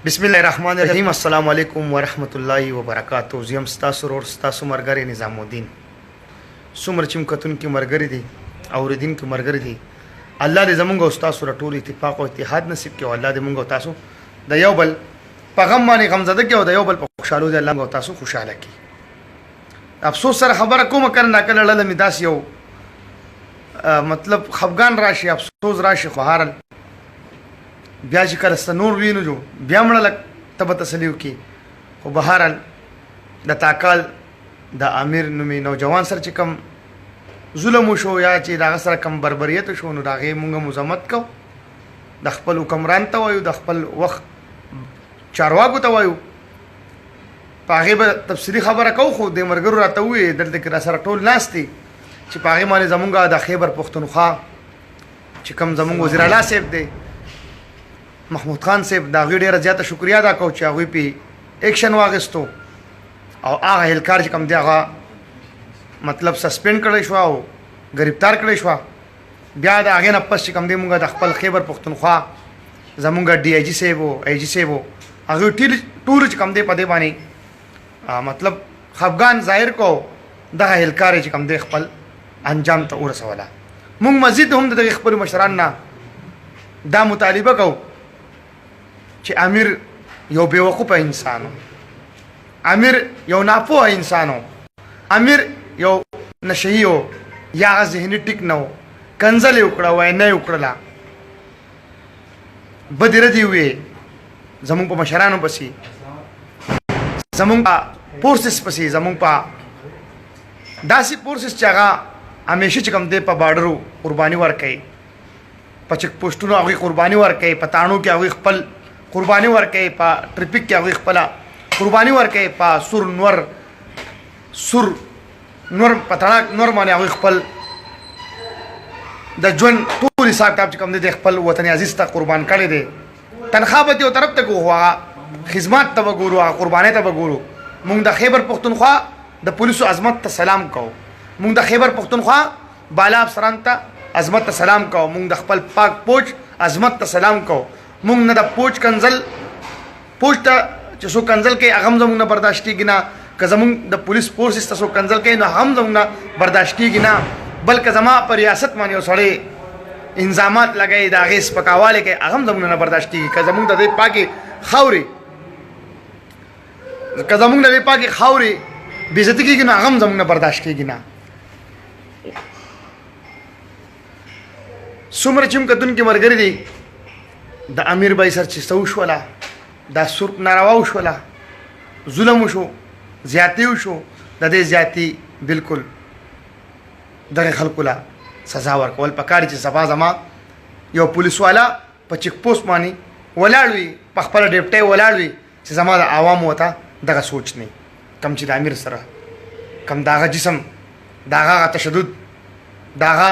बिस्मिल्लाहिर्रहमानिर्रहीम अस्सलाम वालेकुम वरहमतुल्लाहि वबरकातुहू ज़ियम स्तासु रोड स्तासु मरगरी निज़ामुद्दीन सुमर चिमकतुन की मरगरी दी और दिन की मरगरी दी अल्लाह दे ज़मुंगा उस्तासु रटूल इत्तिफाक और इत्तिहाद नसीब के अल्लाह दे मुंगा उतासु दयाबल पैगम माने गमज़दा के दयाबल खुशालो दे अल्लाह मुंगा उतासु खुशाला की अफसोस सर खबर को मकर ना कर लल मिदास यो मतलब खफगान राशि अफसोस राशि खुहारल بیا چې کله نور وینو جو بیا مړه لک تبه تسلیو کی خو بهرحال د تاکال د امیر نومي نوجوان سره چې کم ظلم شو یا چې دا سره کم بربریت شو نو داغه مونږه مزمت کو د خپل حکمران ته وایو د خپل وخت چارواکو ته وایو پاغه به تفصیلی خبره کو خو د مرګرو راته وې دلته کې را سره ټول ناشتي چې پاغه باندې زمونږه د خیبر پښتونخوا چې کم زمونږ وزیر اعلی صاحب دی محمود خان صاحب دا غوی ډیره زیاته شکریا ادا کوم چې هغه په اکشن واغستو او هغه هلکار چې کوم دی هغه مطلب سسپند کړی شو او گرفتار کړی شو بیا دا هغه نه پس چې کوم دی مونږه د خپل خیبر پښتونخوا زمونږه ډي آی جی صاحب او ای جی صاحب هغه ټول چې کوم دی په دې باندې مطلب خفغان ظاهر کو د هلکار چې کوم دی خپل انجام ته ورسوله مونږ مزید هم د خپل مشران نه دا مطالبه کوو چې امیر یو بیوقوفه انسانو امیر یو ناپوه انسانو امیر یو نشهیو یا ذهني ټیک نو کنزل یو کړه وای نه یو کړلا بدر دی وی زمون په مشرانو پسې زمون په فورسز پسې زمون په داسي فورسز چې هغه همیشه چې کوم دی په بارډرو قرباني ورکړي په چک پوسټونو هغه قرباني ورکړي په تانو کې هغه خپل قرباني ورکړي په ټریفیک کې هغه خپل قرباني ورکړي په سور نور پتاړه نور باندې هغه خپل د ژوند ټول حساب کتاب چې کوم دي خپل وطن عزیز ته قربان کړي دي تنخواه به یو طرف ته هوا خدمات ته وګورو قرباني ته وګورو موږ د خیبر پښتونخوا د پولیسو عظمت ته سلام کوو موږ د خیبر پښتونخوا بالا افسران ته عظمت ته سلام کوو موږ د خپل پاک پوج عظمت ته سلام کوو مونږ نه د پوج کنزل پوج ته چې سو کنزل کې هغه زمونږ نه برداشت کیږي نه که زمونږ د پولیس فورس ته سو کنزل کې نه هم زمونږ نه برداشت کیږي نه بلکې زما پر ریاست باندې وسړي انضامات لګای دا غیس پکاواله کې هغه زمونږ نه برداشت کیږي که زمونږ د دې پاکي خاوري که زمونږ د دې پاکي خاوري بیزتی کیږي نه هغه زمونږ نه برداشت کیږي نه څومره چې موږ کتون کې مرګري دي د امیر بای سر چې سو شولا دا سرک ناروا شولا ظلم شو زیاتی شو د دې زیاتی بالکل دغه خلکو لا سزا ورکول پکاري چې صفا زما یو پولیس والا په چک پوسټ باندې ولاړوي په خپل ډیپټي ولاړوي چې زما د عوام وته دغه سوچ نه کم چې د امیر سره کم داغه جسم داغه تشدد داغه